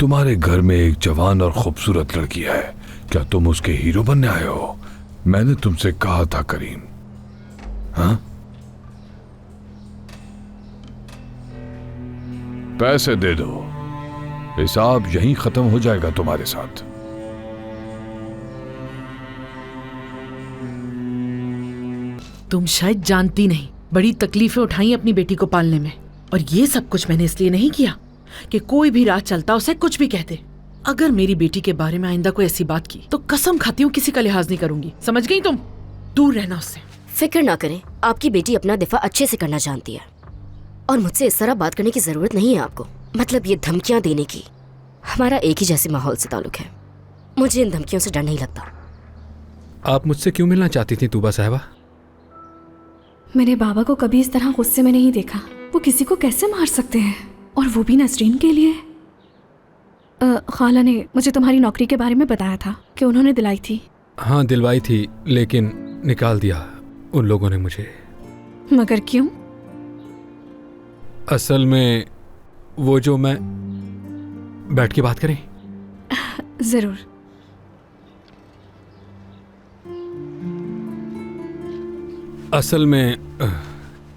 तुम्हारे घर में एक जवान और खूबसूरत लड़की है, क्या तुम उसके हीरो बनने आए हो? मैंने तुमसे कहा था करीम। हाँ, पैसे दे दो, हिसाब यहीं खत्म हो जाएगा तुम्हारे साथ। तुम शायद जानती नहीं, बड़ी तकलीफें उठाई अपनी बेटी को पालने में, और ये सब कुछ मैंने इसलिए नहीं किया कि कोई भी राह चलता उसे कुछ भी कह दे। अगर मेरी बेटी के बारे में आइंदा कोई ऐसी बात की तो कसम खाती हूँ किसी का लिहाज नहीं करूंगी, समझ गई तुम? दूर रहना उससे। फिक्र ना करें, आपकी बेटी अपना दिफा अच्छे से करना जानती है और मुझसे इस तरह बात करने की जरूरत नहीं है आपको। मतलब ये धमकियां देने की, हमारा एक ही जैसे माहौल से ताल्लुक है। मुझे इन धमकियों से डर नहीं लगता। आप मुझसे क्यों मिलना चाहती थी तूबा साहिबा? मेरे बाबा को कभी इस तरह गुस्से में नहीं देखा। वो किसी को कैसे मार सकते हैं, और वो भी नसरीन के लिए। खाला ने मुझे तुम्हारी नौकरी के बारे में बताया था कि उन्होंने दिलाई थी। हाँ दिलवाई थी, लेकिन निकाल दिया उन लोगों ने मुझे। मगर क्यों? असल में वो जो मैं बैठ के बात करें? जरूर। असल में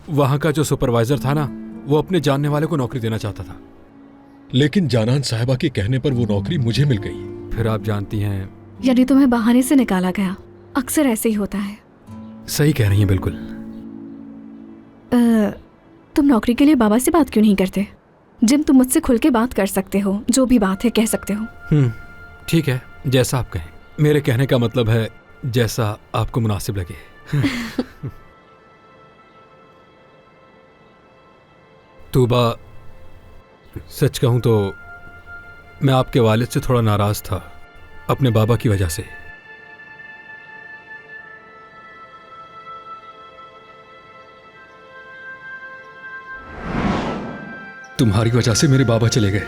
वहाँ का जो सुपरवाइजर था ना, वो अपने जानने वाले को नौकरी देना चाहता था, लेकिन जानान साहिबा के कहने पर वो नौकरी मुझे मिल गई। फिर आप जानती हैं। यानी तुम्हें बहाने से निकाला गया। अक्सर ऐसे ही होता है। सही कह रही हैं बिल्कुल। तुम नौकरी के लिए बाबा से बात क्यों नहीं करते? जिम, तुम मुझसे खुल के बात कर सकते हो, जो भी बात है कह सकते हो। ठीक है, जैसा आप कहें। मेरे कहने का मतलब है जैसा आपको मुनासिब लगे। तूबा, सच कहूं तो मैं आपके वालिद से थोड़ा नाराज था, अपने बाबा की वजह से। तुम्हारी वजह से मेरे बाबा चले गए,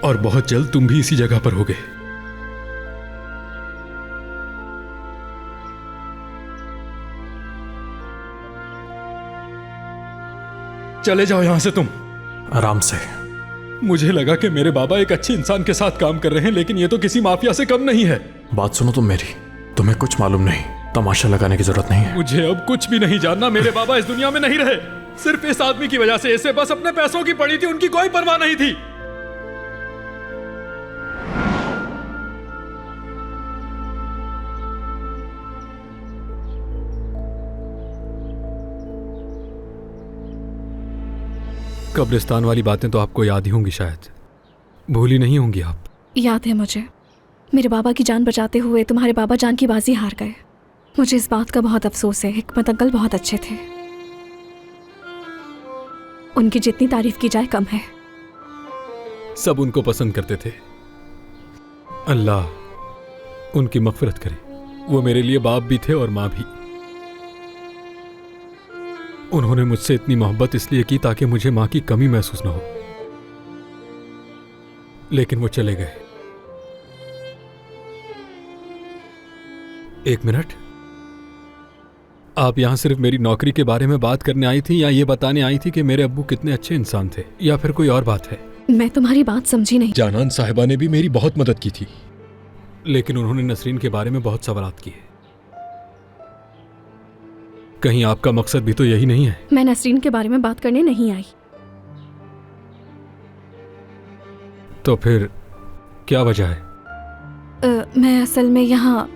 और बहुत जल्द तुम भी इसी जगह पर होगे। चले जाओ यहां से तुम, आराम से। मुझे लगा कि मेरे बाबा एक अच्छे इंसान के साथ काम कर रहे हैं, लेकिन ये तो किसी माफिया से कम नहीं है। बात सुनो तुम मेरी, तुम्हें कुछ मालूम नहीं, तमाशा लगाने की जरूरत नहीं है। मुझे अब कुछ भी नहीं जानना। मेरे बाबा इस दुनिया में नहीं रहे, सिर्फ इस आदमी की वजह से। इसे बस अपने पैसों की पड़ी थी, उनकी कोई परवाह नहीं थी। कब्रिस्तान वाली बातें तो आपको याद ही होंगी, शायद भूली नहीं होंगी आप। याद है मुझे। मेरे बाबा की जान बचाते हुए तुम्हारे बाबा जान की बाजी हार गए। मुझे इस बात का बहुत अफसोस है। हिकमत अंकल बहुत अच्छे थे, उनकी जितनी तारीफ की जाए कम है। सब उनको पसंद करते थे। अल्लाह उनकी मग़फ़िरत करे। वो मेरे लिए बाप भी थे और माँ भी। उन्होंने मुझसे इतनी मोहब्बत इसलिए की ताकि मुझे माँ की कमी महसूस न हो, लेकिन वो चले गए। एक मिनट, आप यहां सिर्फ मेरी नौकरी के बारे में बात करने आई थी, या ये बताने आई थी कि मेरे अब्बू कितने अच्छे इंसान थे, या फिर कोई और बात है? मैं तुम्हारी बात समझी नहीं। जानान साहिबा ने भी मेरी बहुत मदद की थी, लेकिन उन्होंने नसरीन के बारे में बहुत सवालात किए। कहीं आपका मकसद भी तो यही नहीं है? मैं नसरीन के बारे में बात करने नहीं आई। तो फिर क्या वजह है? मैं असल में यहाँ,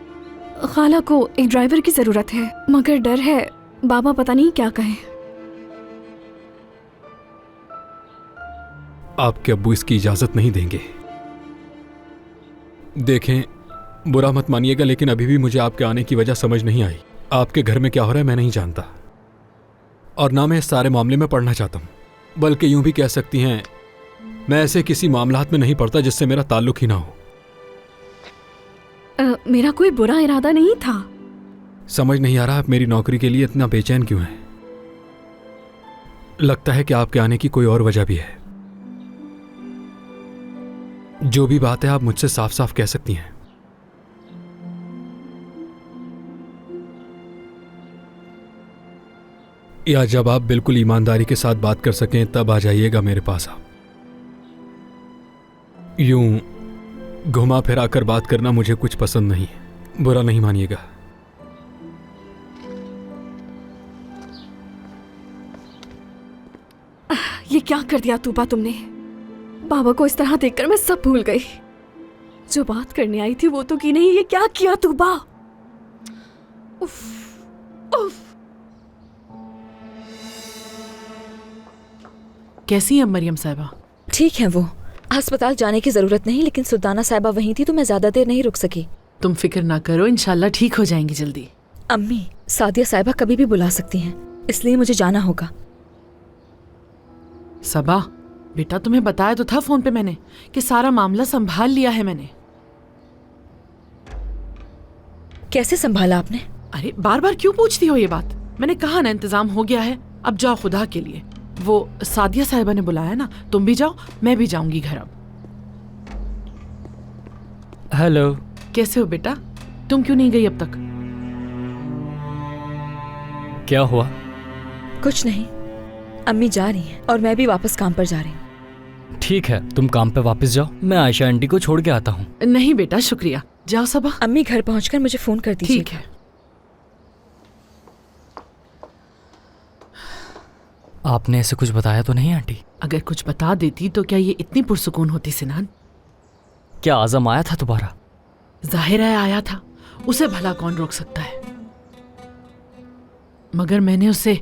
खाला को एक ड्राइवर की जरूरत है, मगर डर है बाबा पता नहीं क्या कहें। आपके अब्बू इसकी इजाजत नहीं देंगे। देखें, बुरा मत मानिएगा, लेकिन अभी भी मुझे आपके आने की वजह समझ नहीं आई। आपके घर में क्या हो रहा है मैं नहीं जानता, और ना मैं इस सारे मामले में पढ़ना चाहता हूं। बल्कि यूं भी कह सकती हैं, मैं ऐसे किसी मामलात में नहीं पड़ता जिससे मेरा ताल्लुक ही ना हो। मेरा कोई बुरा इरादा नहीं था। समझ नहीं आ रहा आप मेरी नौकरी के लिए इतना बेचैन क्यों हैं। लगता है कि आपके आने की कोई और वजह भी है। जो भी बात है आप मुझसे साफ साफ कह सकती हैं। या जब आप बिल्कुल ईमानदारी के साथ बात कर सकें तब आ जाइएगा मेरे पास आप। यूं घुमा फिरा कर बात करना मुझे कुछ पसंद नहीं है, बुरा नहीं मानिएगा। ये क्या कर दिया तूबा तुमने? बाबा को इस तरह देखकर मैं सब भूल गई। जो बात करने आई थी वो तो की नहीं, ये क्या किया तूबा? उफ, उफ। कैसी है मरियम साहिबा? ठीक है, वो अस्पताल जाने की जरूरत नहीं, लेकिन सुल्ताना साहिबा वहीं थी तो मैं ज्यादा देर नहीं रुक सकी। तुम फिक्र ना करो, इंशाल्लाह ठीक हो जाएंगी जल्दी। अम्मी, सादिया साहिबा कभी भी बुला सकती हैं, इसलिए मुझे जाना होगा। सबा बेटा, तुम्हें बताया तो था फोन पे मैंने कि सारा मामला संभाल लिया है मैंने। कैसे संभाला आपने? अरे बार बार क्यों पूछती हो ये बात? मैंने कहा ना इंतजाम हो गया है, अब जाओ खुदा के लिए। वो सादिया साहिबा ने बुलाया ना, तुम भी जाओ, मैं भी जाऊंगी घर अब। हेलो, कैसे हो बेटा? तुम क्यों नहीं गई अब तक? क्या हुआ? कुछ नहीं, अम्मी जा रही हैं और मैं भी वापस काम पर जा रही हूँ। ठीक है, तुम काम पे वापस जाओ, मैं आयशा आंटी को छोड़ के आता हूँ। नहीं बेटा, शुक्रिया, जाओ सबा। अम्मी घर पहुंचकर मुझे फोन कर दीजिए। ठीक है। आपने ऐसे कुछ बताया तो नहीं आंटी? अगर कुछ बता देती तो क्या ये इतनी पुरसुकून होती सिनान? क्या आजम आया था दोबारा? जाहिर है आया था, उसे भला कौन रोक सकता है। मगर मैंने उसे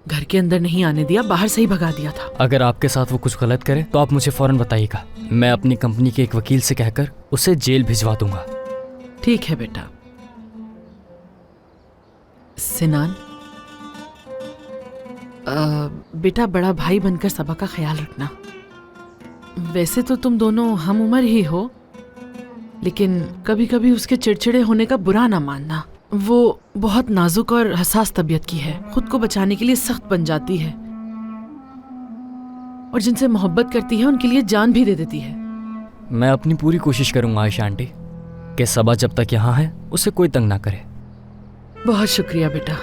घर के अंदर नहीं आने दिया, बाहर से ही भगा दिया था। अगर आपके साथ वो कुछ गलत करे तो आप मुझे फौरन बताइएगा, मैं अपनी कंपनी के एक वकील से कहकर उसे जेल भिजवा दूंगा। ठीक है बेटा। सिनान, बेटा बड़ा भाई बनकर सबा का ख्याल रखना। वैसे तो तुम दोनों हम उम्र ही हो, लेकिन कभी कभी उसके चिड़चिड़े होने का बुरा ना मानना। वो बहुत नाजुक और हसास तबीयत की है, खुद को बचाने के लिए सख्त बन जाती है और जिनसे मोहब्बत करती है उनके लिए जान भी दे देती है। मैं अपनी पूरी कोशिश करूंगा आयशा आंटी कि सबा जब तक यहाँ है उसे कोई तंग ना करे। बहुत शुक्रिया बेटा,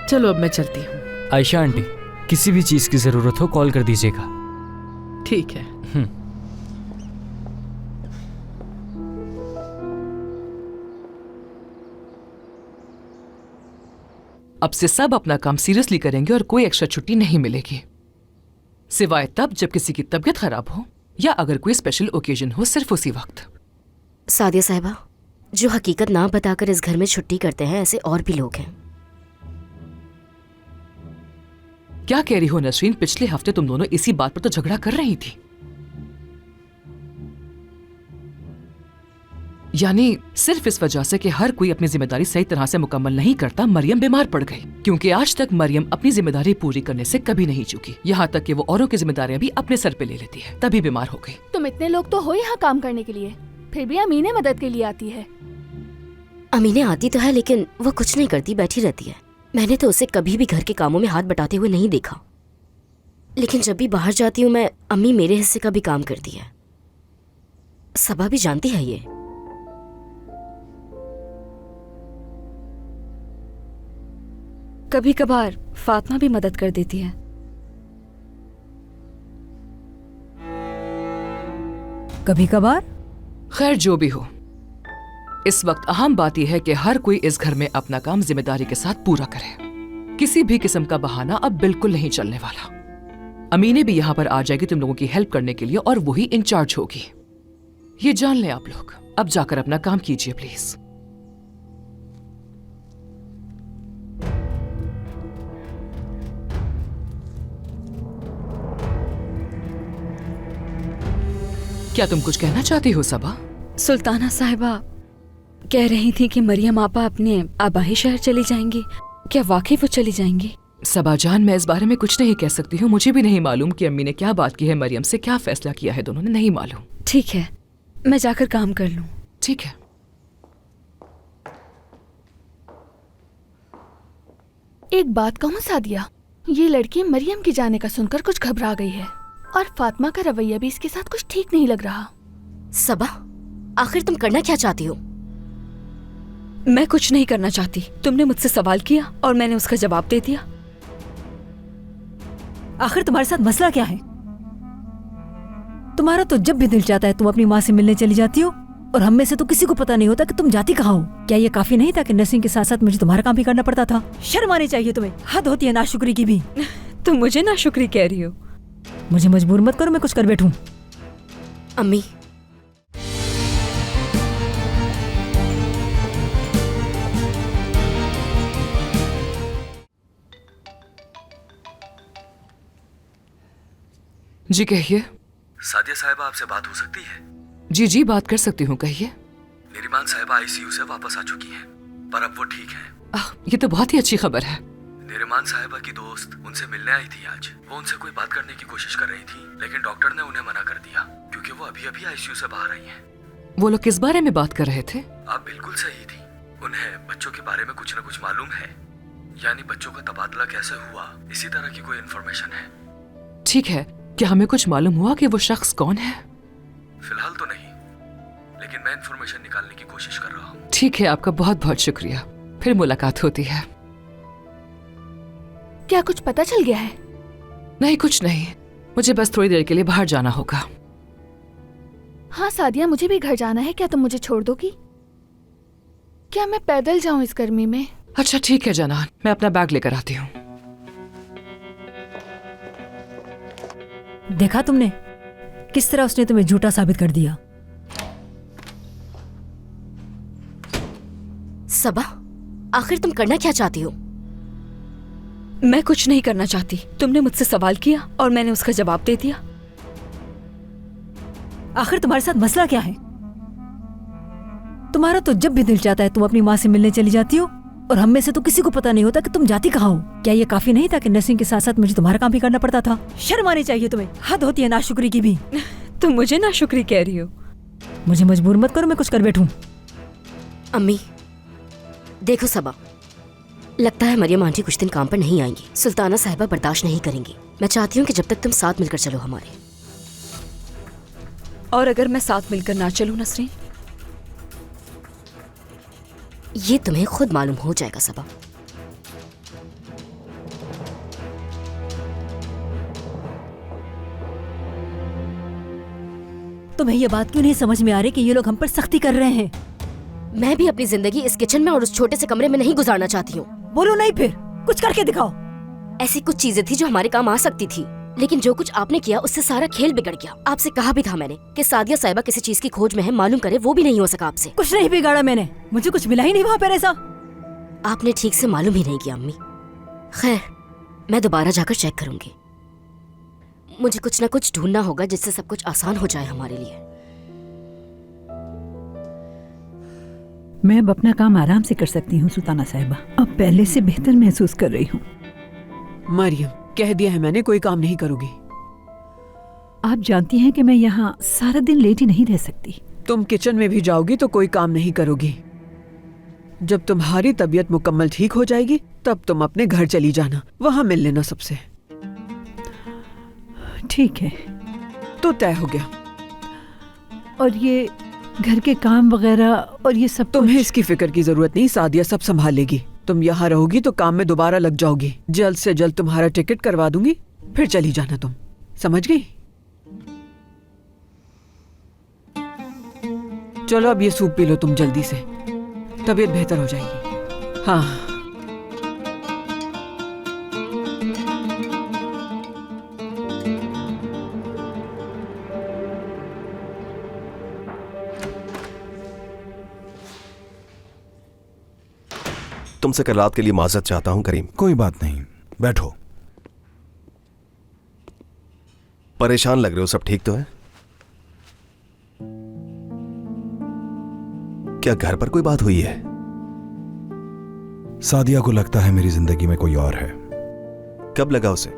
चलो अब मैं चलती हूँ। आयशा आंटी, किसी भी चीज की जरूरत हो कॉल कर दीजिएगा। ठीक है। अब से सब अपना काम सीरियसली करेंगे और कोई एक्स्ट्रा छुट्टी नहीं मिलेगी, सिवाय तब जब किसी की तबीयत खराब हो या अगर कोई स्पेशल ओकेजन हो, सिर्फ उसी वक्त। सादिया साहिबा, जो हकीकत ना बताकर इस घर में छुट्टी करते हैं, ऐसे और भी लोग हैं। क्या कह रही हो नसरीन? पिछले हफ्ते तुम दोनों इसी बात पर तो झगड़ा कर रही थी। यानी सिर्फ इस वजह से कि हर कोई अपनी जिम्मेदारी सही तरह से मुकम्मल नहीं करता, मरियम बीमार पड़ गई। क्योंकि आज तक मरियम अपनी जिम्मेदारी पूरी करने से कभी नहीं चूकी, यहाँ तक कि वो औरों की जिम्मेदारियां भी अपने सर पे ले लेती है, तभी बीमार हो गई। तुम इतने लोग तो हो यहाँ काम करने के लिए, फिर भी अमीने मदद के लिए आती है। अमीने आती तो है, लेकिन वो कुछ नहीं करती, बैठी रहती है। मैंने तो उसे कभी भी घर के कामों में हाथ बटाते हुए नहीं देखा, लेकिन जब भी बाहर जाती हूँ मैं, अम्मी मेरे हिस्से का भी काम करती है। सबा भी जानती है ये। कभी कभार फातिमा भी मदद कर देती है। कभी कभार। खैर जो भी हो, इस वक्त अहम बात यह है कि हर कोई इस घर में अपना काम जिम्मेदारी के साथ पूरा करे। किसी भी किस्म का बहाना अब बिल्कुल नहीं चलने वाला। अमीने भी यहाँ पर आ जाएगी तुम लोगों की हेल्प करने के लिए, और वही इंचार्ज होगी। ये जान लें आप लोग। अब जाकर अपना काम कीजिए प्लीज। क्या तुम कुछ कहना चाहती हो सबा? सुल्ताना साहिबा कह रही थी कि मरियम आपा अपने आबाई शहर चली जाएंगी। क्या वाकई वो चली जाएंगी? सबा जान, मैं इस बारे में कुछ नहीं कह सकती हूँ। मुझे भी नहीं मालूम कि अम्मी ने क्या बात की है, मरियम से क्या फैसला किया है, दोनों ने नहीं मालूम। ठीक है, मैं जाकर काम कर लूँ। ठीक है। एक बात कहूँ सादिया, ये लड़की मरियम के जाने का सुनकर कुछ घबरा गई है और फातिमा का रवैया भी इसके साथ कुछ ठीक नहीं लग रहा। सबा, आखिर तुम करना क्या चाहती हो? मैं कुछ नहीं करना चाहती। तुमने मुझसे सवाल किया और मैंने उसका जवाब दे दिया। आखिर तुम्हारे साथ मसला क्या है? तुम्हारा तो जब भी दिल चाहता है तुम अपनी माँ से मिलने चली जाती हो, और हम में से तो किसी को पता नहीं होता कि तुम जाती कहाँ हो। क्या ये काफी नहीं था कि नर्सिंग के साथ साथ मुझे तुम्हारा काम भी करना पड़ता था? शर्म आनी चाहिए तुम्हें, हद होती है नाशुक्री की भी। तुम मुझे नाशुक्री कह रही हो? मुझे मजबूर मत करो, मैं कुछ कर बैठूं। अम्मी, जी कहिए। सादिया साहिबा, आपसे बात हो सकती है? जी जी, बात कर सकती हूँ, कहिए। नरीमान साहिबा आईसीयू से वापस आ चुकी हैं, पर अब वो ठीक हैं। ये तो बहुत ही अच्छी खबर है। नरीमान साहिबा की दोस्त उनसे मिलने आई थी आज। वो उनसे कोई बात करने की कोशिश कर रही थी, लेकिन डॉक्टर ने उन्हें मना कर दिया क्योंकि वो अभी अभी आईसीयू से बाहर आई हैं। वो लोग किस बारे में बात कर रहे थे? आप बिल्कुल सही थी। उन्हें बच्चों के बारे में कुछ न कुछ मालूम है, यानी बच्चों का तबादला कैसे हुआ, इसी तरह की कोई इन्फॉर्मेशन है। ठीक है, क्या हमें कुछ मालूम हुआ कि वो शख्स कौन है? फिलहाल तो नहीं, लेकिन मैं इन्फॉर्मेशन निकालने की कोशिश कर रहा हूँ। ठीक है, आपका बहुत बहुत शुक्रिया। फिर मुलाकात होती है। क्या कुछ पता चल गया है? नहीं, कुछ नहीं, मुझे बस थोड़ी देर के लिए बाहर जाना होगा। हाँ सादिया, मुझे भी घर जाना है। क्या तुम मुझे छोड़ दोगी? क्या मैं पैदल जाऊं इस गर्मी में? अच्छा ठीक है जनान, मैं अपना बैग लेकर आती हूँ। देखा तुमने किस तरह उसने तुम्हें झूठा साबित कर दिया? सबा, आखिर तुम करना क्या चाहती हो? मैं कुछ नहीं करना चाहती। तुमने मुझसे सवाल किया और मैंने उसका जवाब दे दिया। आखिर तुम्हारे साथ मसला क्या है? तुम्हारा तो जब भी दिल चाहता है तुम अपनी माँ से मिलने चली जाती हो, और हम में से तो किसी को पता नहीं होता कि तुम जाती कहाँ हो। क्या ये काफी नहीं था कि नर्सिंग के साथ साथ मुझे तुम्हारा काम भी करना पड़ता था? शर्म आनी चाहिए तुम्हें, हद होती है नाशुक्री की भी। तुम मुझे नाशुक्री कह रही हो? मुझे मजबूर मत करो, मैं कुछ कर बैठूं। अम्मी देखो सबा, लगता है मरियम आंटी कुछ दिन काम पर नहीं आएंगी। सुल्ताना साहिबा बर्दाश्त नहीं करेंगी। मैं चाहती हूँ कि जब तक तुम साथ मिलकर चलो हमारे। और अगर मैं साथ मिलकर ना चलूं नसरीन? ये तुम्हें खुद मालूम हो जाएगा सबा। तुम्हें ये बात क्यों नहीं समझ में आ रही कि ये लोग हम पर सख्ती कर रहे हैं? मैं भी अपनी जिंदगी इस किचन में और उस छोटे से कमरे में नहीं गुजारना चाहती हूँ। बोलो नहीं, फिर कुछ करके दिखाओ। ऐसी कुछ चीजें थी जो हमारे काम आ सकती थी, लेकिन जो कुछ आपने किया उससे सारा खेल बिगड़ गया। आपसे कहा भी था मैंने कि सादिया साहिबा किसी चीज की खोज में है, मालूम करे, वो भी नहीं हो सका आपसे। कुछ नहीं बिगाड़ा मैंने, मुझे कुछ मिला ही नहीं वहाँ पर ऐसा। आपने ठीक से मालूम ही नहीं किया अम्मी। खैर, मैं दोबारा जाकर चेक करूंगी। मुझे कुछ न कुछ ढूंढना होगा जिससे सब कुछ आसान हो जाए हमारे लिए। मैं अब अपना काम आराम से कर सकती हूँ सुल्ताना साहिबा। अब पहले से बेहतर महसूस कर रही हूँ। मरियम, कह दिया है मैंने, कोई काम नहीं करूंगी। आप जानती हैं कि मैं यहाँ सारा दिन लेटी नहीं रह सकती। तुम किचन में भी जाओगी तो कोई काम नहीं करोगी। जब तुम्हारी तबीयत मुकम्मल ठीक हो जाएगी तब तुम अपने घर चली जाना, वहां मिल लेना सबसे। ठीक है, तो तय हो गया। और ये घर के काम वगैरह और ये सब तुम्हें इसकी फिक्र की जरूरत नहीं, सादिया सब संभालेगी। तुम यहाँ रहोगी तो काम में दोबारा लग जाओगी। जल्द से जल्द तुम्हारा टिकट करवा दूंगी, फिर चली जाना तुम, समझ गई? चलो अब ये सूप पी लो तुम जल्दी से, तबीयत बेहतर हो जाएगी। हाँ, तुमसे कल रात के लिए माजरत चाहता हूं करीम। कोई बात नहीं, बैठो। परेशान लग रहे हो, सब ठीक तो है? क्या घर पर कोई बात हुई है? सादिया को लगता है मेरी जिंदगी में कोई और है। कब लगा उसे?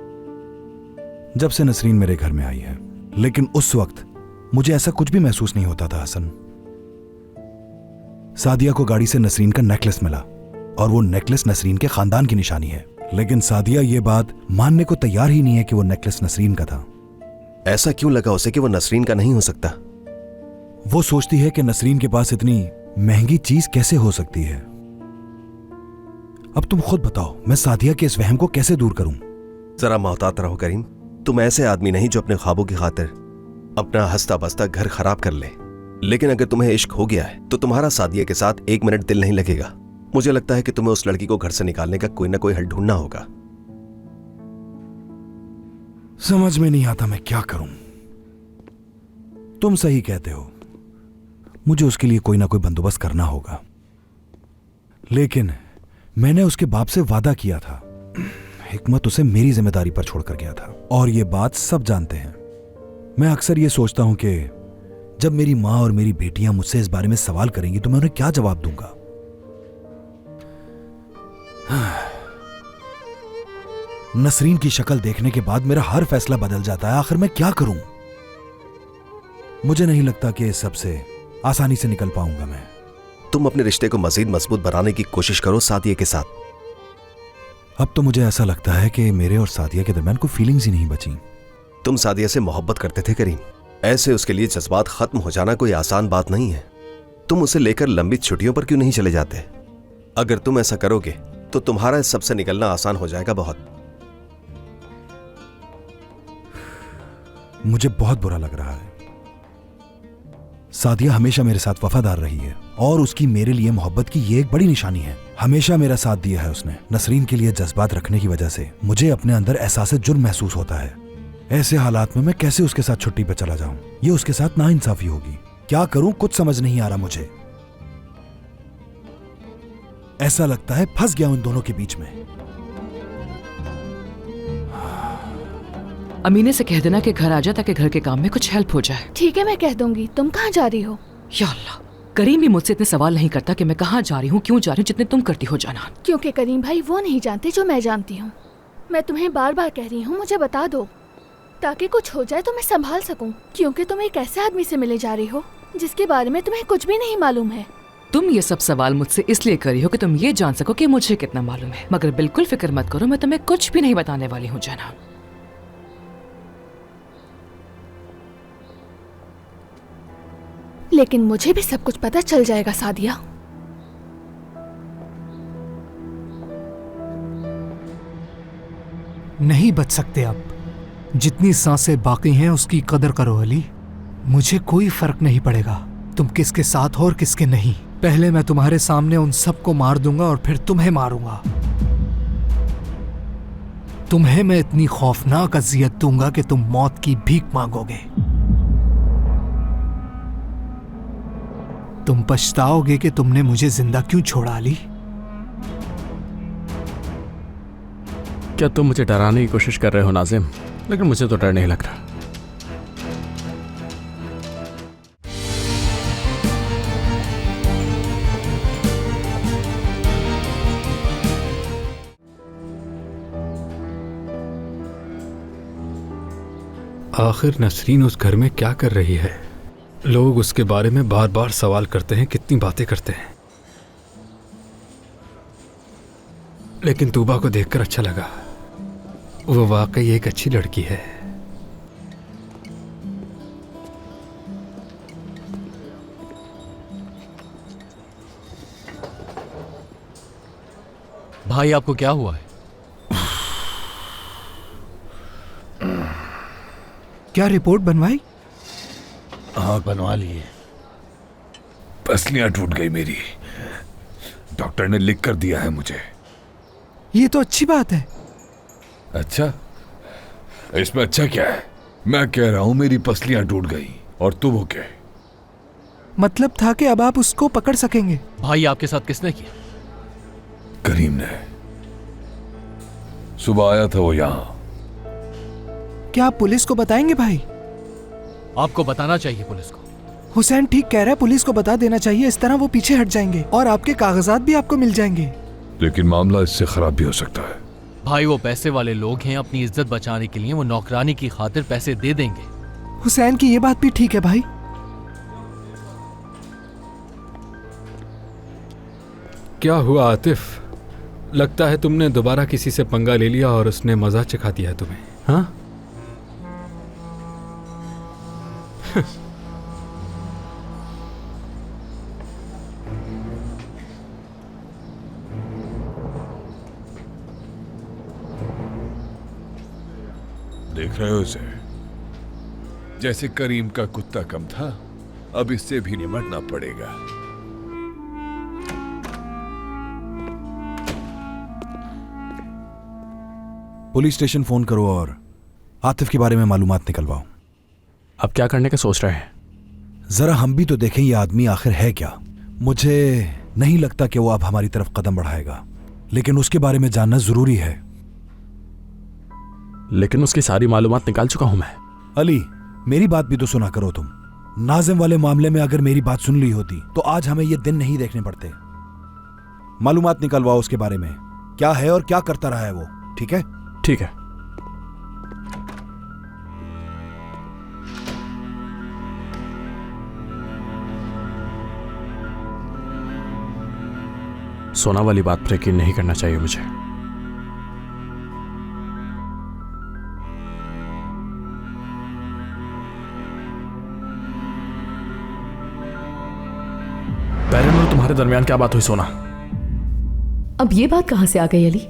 जब से नसरीन मेरे घर में आई है, लेकिन उस वक्त मुझे ऐसा कुछ भी महसूस नहीं होता था हसन। सादिया को गाड़ी से नसरीन का नेकलेस मिला और वो नेकलेस नसरीन के खानदान की निशानी है, लेकिन सादिया ये बात मानने को तैयार ही नहीं है कि वो नेकलेस नसरीन का था। ऐसा क्यों लगा उसे कि वो नसरीन का नहीं हो सकता? वो सोचती है कि नसरीन के पास इतनी महंगी चीज कैसे हो सकती है। अब तुम खुद बताओ, मैं सादिया के इस वहम को कैसे दूर करूं? जरा मोहतात रहो करीम। तुम ऐसे आदमी नहीं जो अपने ख्वाबों की खातिर अपना हंसता बसता घर खराब कर ले। लेकिन अगर तुम्हें इश्क हो गया है तो तुम्हारा सादिया के साथ 1 मिनट दिल नहीं लगेगा। मुझे लगता है कि तुम्हें उस लड़की को घर से निकालने का कोई ना कोई हल ढूंढना होगा। समझ में नहीं आता मैं क्या करूं। तुम सही कहते हो, मुझे उसके लिए कोई ना कोई बंदोबस्त करना होगा। लेकिन मैंने उसके बाप से वादा किया था, हिकमत उसे मेरी जिम्मेदारी पर छोड़कर गया था और ये बात सब जानते हैं। मैं अक्सर ये सोचता हूं कि जब मेरी माँ और मेरी बेटियां मुझसे इस बारे में सवाल करेंगी तो मैं उन्हें क्या जवाब दूंगा। नसरीन की शक्ल देखने के बाद मेरा हर फैसला बदल जाता है। आखिर मैं क्या करूं? मुझे नहीं लगता कि इस सबसे आसानी से निकल पाऊंगा मैं। तुम अपने रिश्ते को मजीद मजबूत बनाने की कोशिश करो सादिया के साथ। अब तो मुझे ऐसा लगता है कि मेरे और सादिया के दरमियान कोई फीलिंग्स ही नहीं बची। तुम सादिया से मोहब्बत करते थे करीम, ऐसे उसके लिए जज्बात खत्म हो जाना कोई आसान बात नहीं है। तुम उसे लेकर लंबी छुट्टियों पर क्यों नहीं चले जाते? अगर तुम ऐसा करोगे तो तुम्हारा इस सबसे निकलना आसान हो जाएगा बहुत। मुझे बहुत बुरा लग रहा है। सादिया हमेशा मेरे साथ वफादार रही है और उसकी मेरे लिए मोहब्बत की ये एक बड़ी निशानी है। हमेशा मेरा साथ दिया है उसने। नसरीन के लिए जज्बात रखने की वजह से मुझे अपने अंदर एहसास जुर्म महसूस होता है। ऐसे हालात में मैं कैसे उसके साथ छुट्टी पे चला जाऊं? ये उसके साथ नाइंसाफी होगी। क्या करूं कुछ समझ नहीं आ रहा मुझे। ऐसा लगता है फंस गया उन दोनों के बीच में। अमीने से कह देना कि घर आ जा ताकि घर के काम में कुछ हेल्प हो जाए। ठीक है, मैं कह दूंगी। तुम कहाँ जा रही हो? या अल्लाह, करीम भी मुझसे इतने सवाल नहीं करता कि मैं कहाँ जा रही हूँ, क्यों जा रही हूँ, जितने तुम करती हो जाना। क्योंकि करीम भाई वो नहीं जानते जो मैं जानती हूँ। मैं तुम्हें बार बार कह रही हूँ मुझे बता दो, ताकि कुछ हो जाए तो मैं संभाल सकूं। क्योंकि तुम एक ऐसे आदमी से मिले जा रही हो जिसके बारे में तुम्हें कुछ भी नहीं मालूम है। तुम ये सब सवाल मुझसे इसलिए कर रही हो कि तुम ये जान सको कि मुझे कितना मालूम है। मगर बिल्कुल फिक्र मत करो, मैं तुम्हें कुछ भी नहीं बताने वाली हूँ जाना। लेकिन मुझे भी सब कुछ पता चल जाएगा सादिया। नहीं बच सकते अब। जितनी सांसें बाकी हैं उसकी कदर करो अली। मुझे कोई फर्क नहीं पड़ेगा तुम किसके साथ हो और किसके नहीं। पहले मैं तुम्हारे सामने उन सबको मार दूंगा और फिर तुम्हें मारूंगा। तुम्हें मैं इतनी खौफनाक अजियत दूंगा कि तुम मौत की भीख मांगोगे। तुम पछताओगे कि तुमने मुझे जिंदा क्यों छोड़ा अली। क्या तुम मुझे डराने की कोशिश कर रहे हो नाजिम? लेकिन मुझे तो डर नहीं लग रहा। आखिर नसरीन उस घर में क्या कर रही है? लोग उसके बारे में बार बार सवाल करते हैं, कितनी बातें करते हैं। लेकिन तूबा को देखकर अच्छा लगा। वो वाकई एक अच्छी लड़की है। भाई आपको क्या हुआ है? क्या रिपोर्ट बनवाई? हाँ बनवा लिए। पसलियां टूट गई मेरी। डॉक्टर ने लिख कर दिया है मुझे। ये तो अच्छी बात है। अच्छा, इसमें अच्छा क्या है? मैं कह रहा हूं मेरी पसलियां टूट गई और तुम हो क्या? मतलब था कि अब आप उसको पकड़ सकेंगे। भाई आपके साथ किसने किया? करीम ने। सुबह आया था वो यहां। क्या आप पुलिस को बताएंगे भाई? आपको बताना चाहिए पुलिस को। हुसैन ठीक कह रहा है, पुलिस को बता देना चाहिए। इस तरह वो पीछे हट जाएंगे और आपके कागजात भी आपको मिल जाएंगे। लेकिन मामला इससे खराब भी हो सकता है। भाई वो पैसे वाले लोग हैं, अपनी इज्जत बचाने के लिए वो नौकरानी की खातिर पैसे दे देंगे। हुसैन की ये बात भी ठीक है भाई। क्या हुआ आतिफ? लगता है तुमने दोबारा किसी से पंगा ले लिया और उसने मजा चखा दिया है तुम्हें। हाँ? देख रहे हो इसे? जैसे करीम का कुत्ता कम था, अब इससे भी निपटना पड़ेगा। पुलिस स्टेशन फोन करो और आतिफ के बारे में मालूमात निकलवाओ। अब क्या करने का सोच रहे हैं? जरा हम भी तो देखें ये आदमी आखिर है क्या। मुझे नहीं लगता कि वो अब हमारी तरफ कदम बढ़ाएगा, लेकिन उसके बारे में जानना जरूरी है। लेकिन उसकी सारी मालूमात निकाल चुका हूं मैं। अली, मेरी बात भी तो सुना करो तुम। नाजिम वाले मामले में अगर मेरी बात सुन ली होती तो आज हमें ये दिन नहीं देखने पड़ते। मालूमात निकलवाओ उसके बारे में, क्या है और क्या करता रहा है वो। ठीक है? ठीक है। सोना वाली बात पर यकीन नहीं करना चाहिए मुझे। बैरन और तुम्हारे दरमियान क्या बात हुई सोना? अब ये बात कहां से आ गई अली?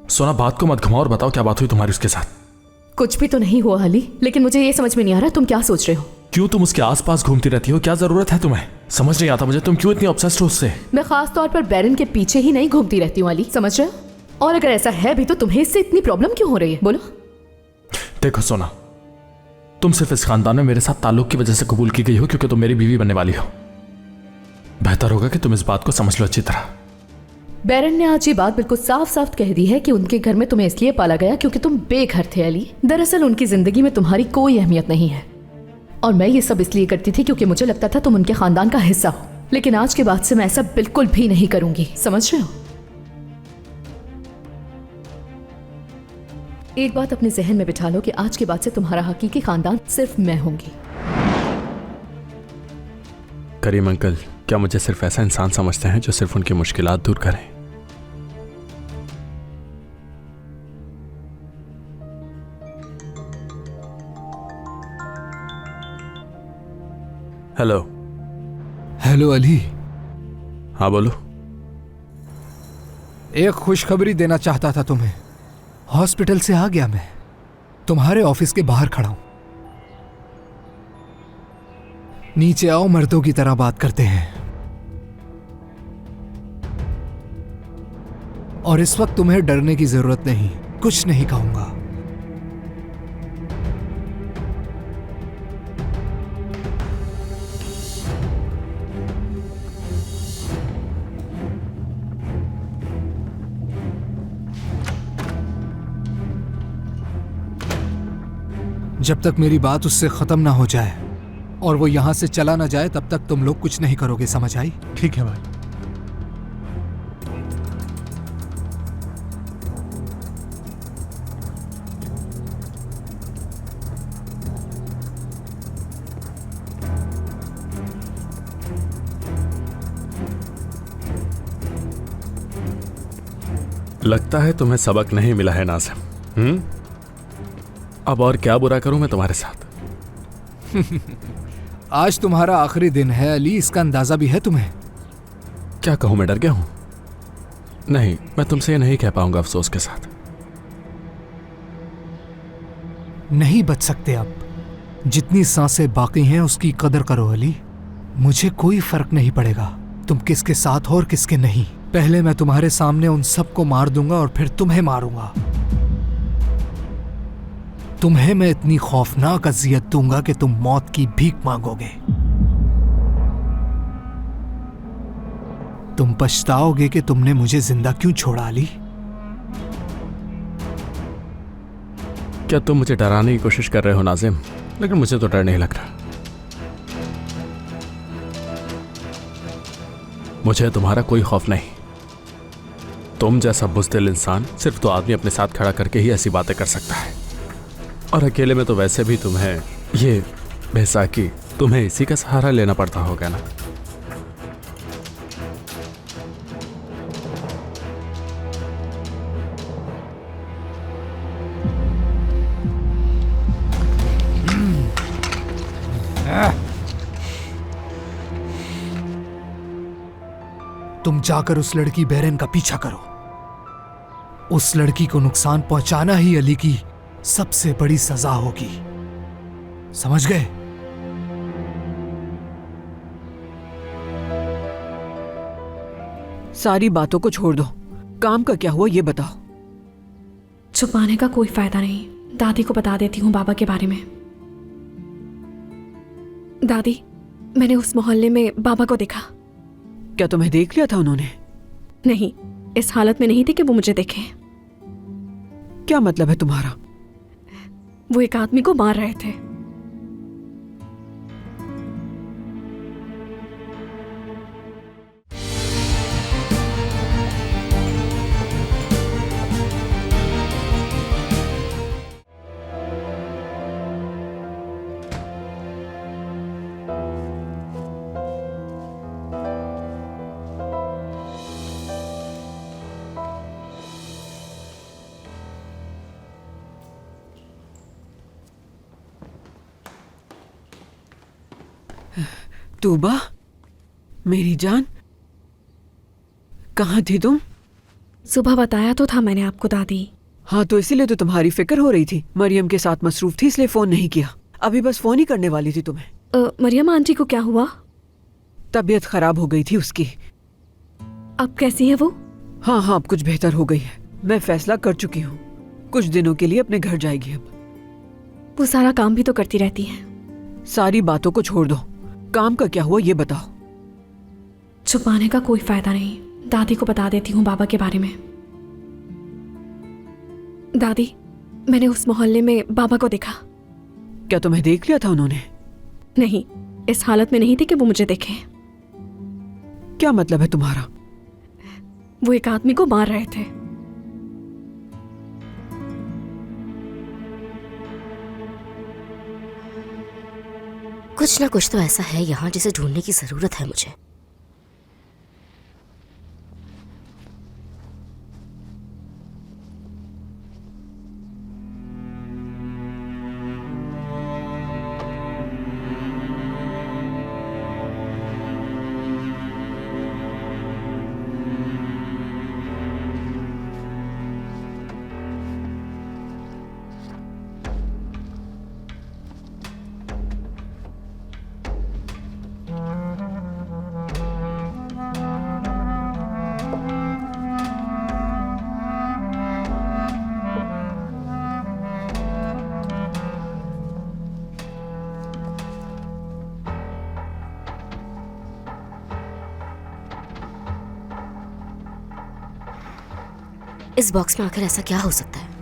सोना, बात को मत घुमाओ और बताओ क्या बात हुई तुम्हारी उसके साथ। कुछ भी तो नहीं हुआ अली, लेकिन मुझे ये समझ में नहीं आ रहा तुम क्या सोच रहे हो। क्यों तुम उसके आसपास घूमती रहती हो? क्या जरूरत है तुम्हें? समझ नहीं आता मुझे, तुम क्यों इतनी ऑब्सेस्ड हो उससे? मैं खास तौर पर बैरन के पीछे ही नहीं घूमती रहती हूँ अली, समझ रहे हो? और अगर ऐसा है भी तो तुम्हें इससे इतनी प्रॉब्लम क्यों हो रही है, बोलो। देखो सोना, तुम सिर्फ इस खानदान में मेरे साथ ताल्लुक की वजह से कबूल की गई हो क्योंकि तुम मेरी बीवी बनने वाली हो। बेहतर होगा कि तुम इस बात को समझ लो अच्छी तरह। बैरन ने आज ये बात बिल्कुल साफ साफ कह दी है कि उनके घर में तुम्हें इसलिए पाला गया क्योंकि तुम बेघर थे अली। दरअसल उनकी जिंदगी में तुम्हारी कोई अहमियत नहीं है, और मैं ये सब इसलिए करती थी क्योंकि मुझे लगता था तुम उनके खानदान का हिस्सा हो। लेकिन आज के बाद से मैं ऐसा बिल्कुल भी नहीं करूंगी, समझ रहे हो? एक बात अपने जहन में बिठा लो कि आज के बाद से तुम्हारा हकीकी खानदान सिर्फ मैं होंगी। करीम अंकल क्या मुझे सिर्फ ऐसा इंसान समझते हैं जो सिर्फ उनकी मुश्किलात दूर करें? हेलो। हेलो अली। हाँ बोलो। एक खुशखबरी देना चाहता था तुम्हें। हॉस्पिटल से आ गया मैं, तुम्हारे ऑफिस के बाहर खड़ा हूं। नीचे आओ, मर्दों की तरह बात करते हैं। और इस वक्त तुम्हें डरने की जरूरत नहीं, कुछ नहीं कहूंगा। जब तक मेरी बात उससे खत्म ना हो जाए और वो यहां से चला ना जाए तब तक तुम लोग कुछ नहीं करोगे, समझ आई? ठीक है भाई। लगता है तुम्हें सबक नहीं मिला है नाज़िम। अब और क्या बुरा करूं मैं तुम्हारे साथ? आज तुम्हारा आखिरी दिन है अली, इसका अंदाजा भी है तुम्हें? क्या कहूं, मैं डर गया हूं। नहीं, मैं तुमसे ये नहीं कह पाऊंगा अफसोस के साथ। नहीं बच सकते अब। जितनी सांसें बाकी हैं उसकी कदर करो अली। मुझे कोई फर्क नहीं पड़ेगा तुम किसके साथ हो और किसके नहीं। पहले मैं तुम्हारे सामने उन सबको मार दूंगा और फिर तुम्हें मारूंगा। तुम्हें मैं इतनी खौफनाक अजियत दूंगा कि तुम मौत की भीख मांगोगे। तुम पछताओगे कि तुमने मुझे जिंदा क्यों छोड़ा अली। क्या तुम मुझे डराने की कोशिश कर रहे हो नाजिम? लेकिन मुझे तो डर नहीं लग रहा। मुझे तुम्हारा कोई खौफ नहीं। तुम जैसा बुज़दिल इंसान सिर्फ तो आदमी अपने साथ खड़ा करके ही ऐसी बातें कर सकता है, और अकेले में तो वैसे भी तुम्हें ये बेसाकी, तुम्हें इसी का सहारा लेना पड़ता होगा ना। तुम जाकर उस लड़की बैरन का पीछा करो। उस लड़की को नुकसान पहुंचाना ही अली की सबसे बड़ी सजा होगी, समझ गए? सारी बातों को छोड़ दो, काम का क्या हुआ ये बताओ। छुपाने का कोई फायदा नहीं, दादी को बता देती हूँ बाबा के बारे में। दादी, मैंने उस मोहल्ले में बाबा को देखा। क्या तुम्हें देख लिया था उन्होंने? नहीं, इस हालत में नहीं थे कि वो मुझे देखें। क्या मतलब है तुम्हारा? वो एक आदमी को मार रहे थे। तूबा, मेरी जान, कहाँ थी तुम? सुबह बताया तो था मैंने आपको दादी। हाँ, तो इसीलिए तो तुम्हारी फिक्र हो रही थी। मरियम के साथ मसरूफ थी इसलिए फोन नहीं किया। अभी बस फोन ही करने वाली थी तुम्हें। मरियम आंटी को क्या हुआ? तबीयत खराब हो गई थी उसकी। अब कैसी है वो? हाँ हाँ, अब कुछ बेहतर हो गई है। मैं फैसला कर चुकी हूँ, कुछ दिनों के लिए अपने घर जाएगी। अब वो सारा काम भी तो करती रहती है। सारी बातों को छोड़ दो, काम का क्या हुआ ये बताओ। छुपाने का कोई फायदा नहीं, दादी को बता देती हूँ बाबा के बारे में। दादी, मैंने उस मोहल्ले में बाबा को देखा। क्या तुम्हें देख लिया था उन्होंने? नहीं, इस हालत में नहीं थे कि वो मुझे देखें। क्या मतलब है तुम्हारा? वो एक आदमी को मार रहे थे। कुछ ना कुछ तो ऐसा है यहाँ जिसे ढूंढने की जरूरत है मुझे। इस बॉक्स में आखिर ऐसा क्या हो सकता है?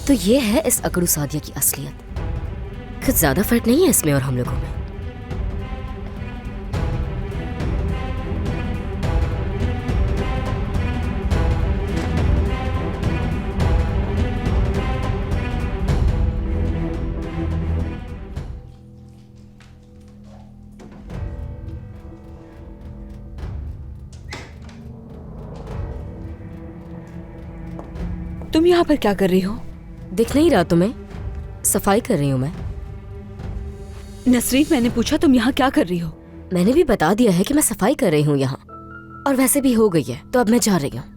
तो ये है इस अकड़ू सादिया की असलियत। कुछ ज्यादा फर्क नहीं है इसमें और हम लोगों में। तुम यहाँ पर क्या कर रही हो? दिख नहीं रहा तुम्हें? सफाई कर रही हूँ मैं। नसरीन, मैंने पूछा तुम यहाँ क्या कर रही हो? मैंने भी बता दिया है कि मैं सफाई कर रही हूँ यहाँ, और वैसे भी हो गई है तो अब मैं जा रही हूँ।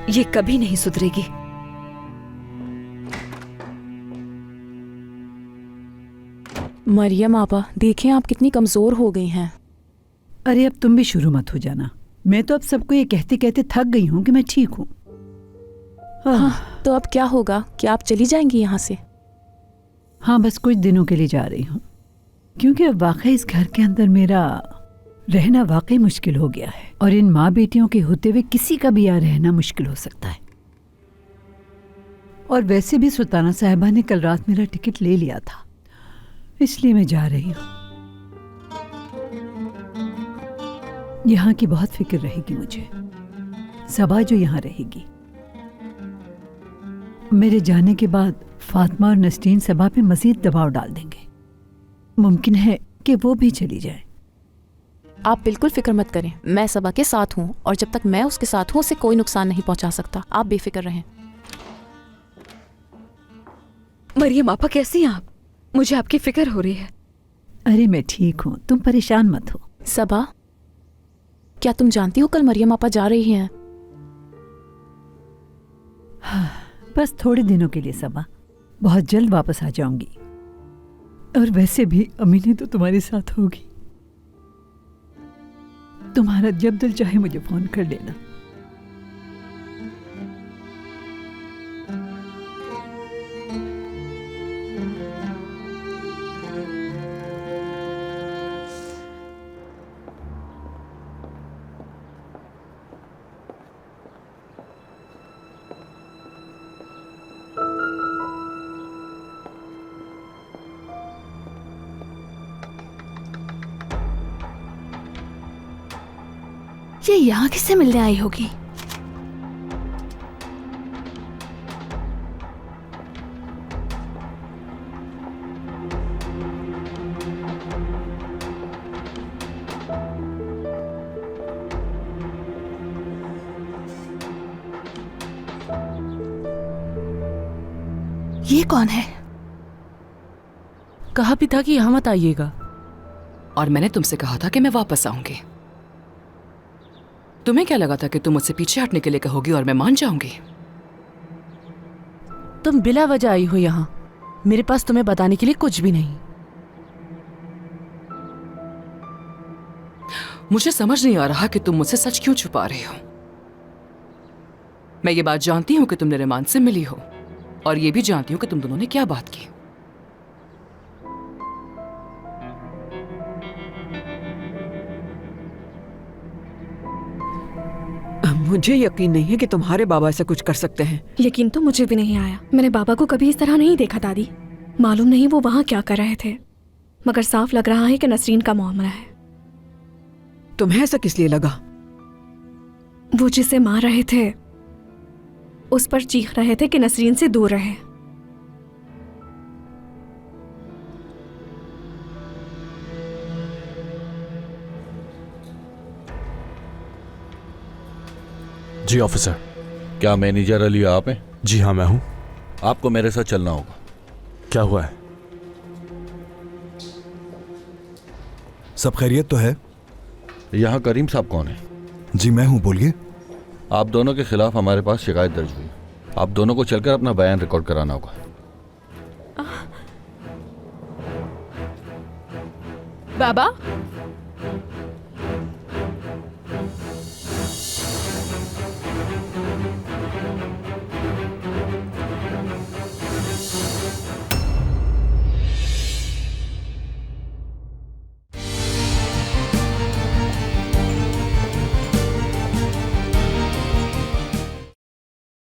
ये कभी नहीं सुधरेगी। मरियम आपा, देखें आप कितनी कमजोर हो गई हैं। अरे अब तुम भी शुरू मत हो जाना। मैं तो अब सबको ये कहते कहते थक गई हूँ कि मैं ठीक हूँ। हाँ, तो अब क्या होगा? क्या आप चली जाएंगी यहाँ से? हाँ, बस कुछ दिनों के लिए जा रही हूँ, क्योंकि अब वाकई इस घर के अंदर मेरा रहना वाकई मुश्किल हो गया है, और इन माँ बेटियों के होते हुए किसी का भी यहाँ रहना मुश्किल हो सकता है। और वैसे भी सुल्ताना साहिबा ने कल रात मेरा टिकट ले लिया था, इसलिए मैं जा रही हूँ। यहाँ की बहुत फिक्र रहेगी मुझे। सबा जो यहाँ रहेगी, मेरे जाने के बाद फातिमा और नसरीन सबा पे मजीद दबाव डाल देंगे। मुमकिन है कि वो भी चली जाए। आप बिल्कुल फिक्र मत करें, मैं सबा के साथ हूँ और जब तक मैं उसके साथ हूँ उसे कोई नुकसान नहीं पहुँचा सकता। आप बेफिक्र रहें। मरियम आपा कैसी हैं आप? मुझे आपकी फिक्र हो रही है। अरे मैं ठीक हूँ, तुम परेशान मत हो। सबा, क्या तुम जानती हो कल मरियम आपा जा रही हैं? हाँ, बस थोड़े दिनों के लिए सबा, बहुत जल्द वापस आ जाऊंगी। और वैसे भी अमीनी तो तुम्हारे साथ होगी। तुम्हारा जब दिल चाहे मुझे फोन कर लेना। ये यहाँ किससे मिलने आई होगी? ये कौन है? कहा भी था कि यहाँ मत आइएगा, और मैंने तुमसे कहा था कि मैं वापस आऊंगी। तुम्हें क्या लगा था कि तुम मुझसे पीछे हटने के लिए कहोगी और मैं मान जाऊंगी? तुम बिला वजह आई हो यहाँ, मेरे पास तुम्हें बताने के लिए कुछ भी नहीं। मुझे समझ नहीं आ रहा कि तुम मुझसे सच क्यों छुपा रहे हो। मैं ये बात जानती हूँ कि तुम नरिमान से मिली हो, और ये भी जानती हूँ कि तुम दोनों ने क्या बात की। मुझे यकीन नहीं है कि तुम्हारे बाबा ऐसा कुछ कर सकते हैं। यकीन तो मुझे भी नहीं आया। मैंने बाबा को कभी इस तरह नहीं देखा दादी। मालूम नहीं वो वहाँ क्या कर रहे थे, मगर साफ लग रहा है कि नसरीन का मामला है। तुम्हें ऐसा किस लिए लगा? वो जिसे मार रहे थे उस पर चीख रहे थे कि नसरीन से दूर रहे। जी ऑफिसर। क्या मैनेजर अली आप हैं? जी हाँ मैं हूँ। आपको मेरे साथ चलना होगा। क्या हुआ है? सब खैरियत तो है? यहाँ करीम साहब कौन है? जी मैं हूँ, बोलिए। आप दोनों के खिलाफ हमारे पास शिकायत दर्ज हुई। आप दोनों को चलकर अपना बयान रिकॉर्ड कराना होगा। बाबा,